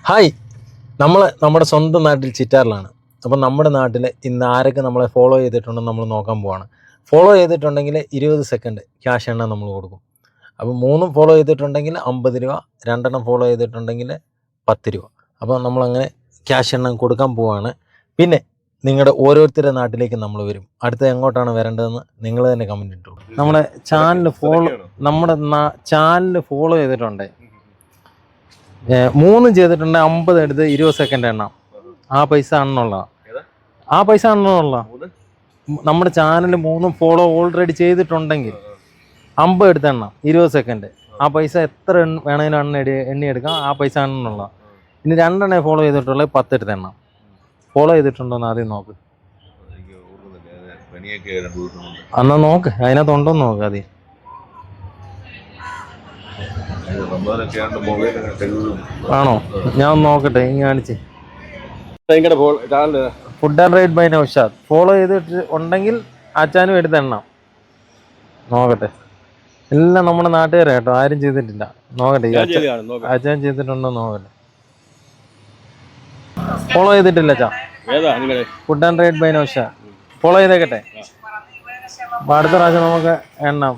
Hi, നമ്മുടെ സ്വന്തം നാട്ടിൽ ചിറ്റാറിലാണ്. അപ്പം നമ്മുടെ നാട്ടിൽ ഇന്ന് ആരൊക്കെ നമ്മളെ ഫോളോ ചെയ്തിട്ടുണ്ടെന്ന് നമ്മൾ നോക്കാൻ പോവാണ്. ഫോളോ ചെയ്തിട്ടുണ്ടെങ്കിൽ 20 സെക്കൻഡ് ക്യാഷ് എണ്ണ നമ്മൾ കൊടുക്കും. അപ്പം 3 ഫോളോ ചെയ്തിട്ടുണ്ടെങ്കിൽ 50 രൂപ, 2 ഫോളോ ചെയ്തിട്ടുണ്ടെങ്കിൽ 10 രൂപ. അപ്പോൾ നമ്മളങ്ങനെ ക്യാഷ് എണ്ണം കൊടുക്കാൻ പോവാണ്. പിന്നെ നിങ്ങളുടെ ഓരോരുത്തരുടെ നാട്ടിലേക്ക് നമ്മൾ വരും. അടുത്ത എങ്ങോട്ടാണ് വരേണ്ടതെന്ന് നിങ്ങൾ തന്നെ കമൻറ്റ് ഇട്ടു. നമ്മുടെ ചാനൽ ഫോളോ ചെയ്തിട്ടുണ്ട്. 3 ചെയ്തിട്ടുണ്ട്, 50 എടുത്ത് 20 സെക്കൻഡ് എണ്ണാം. ആ പൈസ ആണെന്നുള്ള നമ്മുടെ ചാനൽ 3 ഫോളോ ഓൾറെഡി ചെയ്തിട്ടുണ്ടെങ്കിൽ 50 എടുത്ത് എണ്ണാം 20 സെക്കൻഡ്. ആ പൈസ എത്ര വേണേലും എണ്ണി എടുക്കാം. ആ പൈസ ആണെന്നുള്ള. ഇനി 2 ഫോളോ ചെയ്തിട്ടുള്ളത് 10 എടുത്ത് എണ്ണാം. ഫോളോ ചെയ്തിട്ടുണ്ടോന്ന് ആദ്യം നോക്ക്. എന്നാ നോക്ക്, അതിനകത്തുണ്ടോന്ന് നോക്ക് ആദ്യം. ആണോ? ഞാൻ നോക്കട്ടെ, ഇനി കാണിച്ച്. Food and ride by Naushad follow ചെയ്തിട്ട് ഉണ്ടെങ്കിൽ ആച്ചാനും എടുത്തെണ്ണാം. നോക്കട്ടെ, എല്ലാം നമ്മുടെ നാട്ടുകാരെ കേട്ടോ, ആരും ചെയ്തിട്ടില്ല. നോക്കട്ടെ, ആച്ചാൻ ചെയ്തിട്ടുണ്ടോ നോക്കട്ടെ. ഫോളോ ചെയ്തിട്ടില്ല അച്ഛാ. Food and ride by Naushad follow ചെയ്തേക്കട്ടെ. അപ്പൊ അടുത്ത പ്രാവശ്യം നമുക്ക് എണ്ണാം.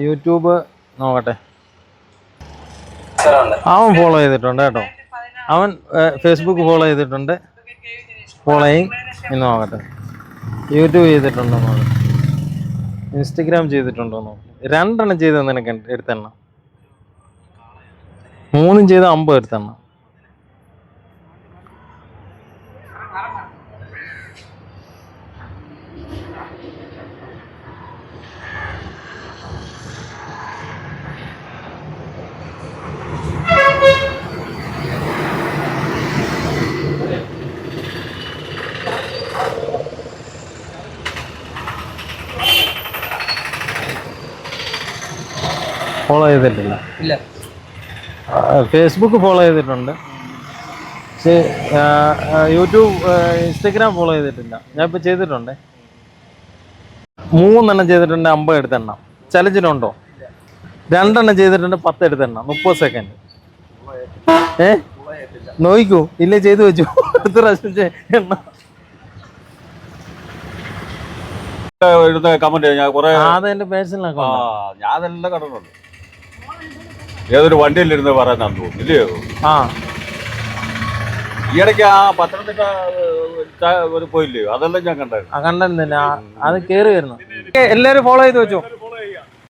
യൂട്യൂബ് നോക്കട്ടെ. അവൻ ഫോളോ ചെയ്തിട്ടുണ്ട് കേട്ടോ. അവൻ ഫേസ്ബുക്ക് ഫോളോ ചെയ്തിട്ടുണ്ട്. ഫോളോയിങ് എന്ന് നോക്കട്ടെ. യൂട്യൂബ് ചെയ്തിട്ടുണ്ടോ നോക്കട്ടെ. ഇൻസ്റ്റഗ്രാം ചെയ്തിട്ടുണ്ടോ നോക്കട്ടെ. 2 ചെയ്ത് നിനക്ക് എടുത്തെണ്ണ. 3 ചെയ്ത് 50 എടുത്തെണ്ണ. ഫോളോ ചെയ്തിട്ടില്ല. ഫേസ്ബുക്ക് ഫോളോ ചെയ്തിട്ടുണ്ട്. പക്ഷേ യൂട്യൂബ് ഇൻസ്റ്റഗ്രാം ഫോളോ ചെയ്തിട്ടില്ല. ഞാൻ ഇപ്പം ചെയ്തിട്ടുണ്ട്. 3 ചെയ്തിട്ടുണ്ട്, 50 എടുത്തെണ്ണം. ചലഞ്ചിനുണ്ടോ? 2 ചെയ്തിട്ടുണ്ട്, 10 എടുത്തെണ്ണം. 30 സെക്കൻഡ്. നോക്കൂ, ഇല്ലേ ചെയ്തു വെച്ചു. അടുത്ത പ്രാവശ്യം എണ്ണ. അതെന്റെ പേഴ്സണൽ അക്കൗണ്ട്. ഞാൻ അതെല്ലാം കണ്ടിട്ടുണ്ട്. ഏതൊരു വണ്ടിയിലിരുന്ന് പറയാൻ തോന്നില്ലയോ? ഈയിടയ്ക്ക് ആ പത്തനംതിട്ട പോയില്ലയോ? അതെല്ലാം ഞാൻ കണ്ടായിരുന്നു. കണ്ടിരുന്നില്ല. അത് കേറി വരുന്നു. എല്ലാരും ഫോളോ ചെയ്ത് വെച്ചു.